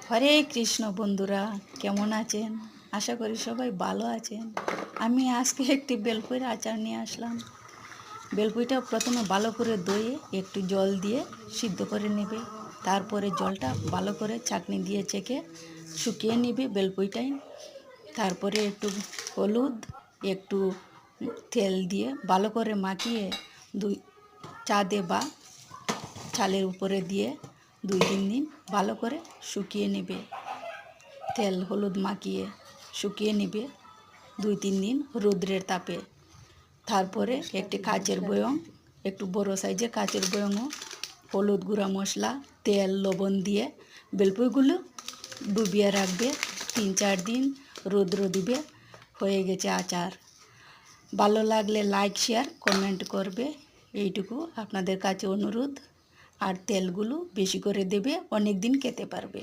হরে কৃষ্ণ বন্ধুরা, কেমন আছেন? আশা করি সবাই ভালো আছেন। আমি আজকে একটি বেলপুইয়ের আচার নিয়ে আসলাম। বেলপুইটা প্রথমে ভালো করে ধুয়ে একটু জল দিয়ে সিদ্ধ করে নেবে। তারপরে জলটা ভালো করে ছাঁকনি দিয়ে ছেঁকে শুকিয়ে নেবে বেলপুইটাই। তারপরে একটু হলুদ, একটু তেল দিয়ে ভালো করে মাখিয়ে চাঁদে বা চালের উপরে দিয়ে 2-3 দিন ভালো করে শুকিয়ে নেবে। তেল হলুদ মাখিয়ে শুকিয়ে নেবে 2-3 দিন রৌদ্রের তাপে। তারপরে একটি কাচের বয়ম, একটু বড় সাইজের কাচের বয়মও হলুদ গুঁড়া মশলা, তেল, লবণ দিয়ে বেলপুইগুলো ডুবিয়ে রাখবে। 3-4 দিন রৌদ্র দিবে। হয়ে গেছে আচার। ভালো লাগলে লাইক, শেয়ার, কমেন্ট করবে, এইটুকু আপনাদের কাছে অনুরোধ। আর তেলগুলো বেশি করে দেবে, অনেক দিন খেতে পারবে।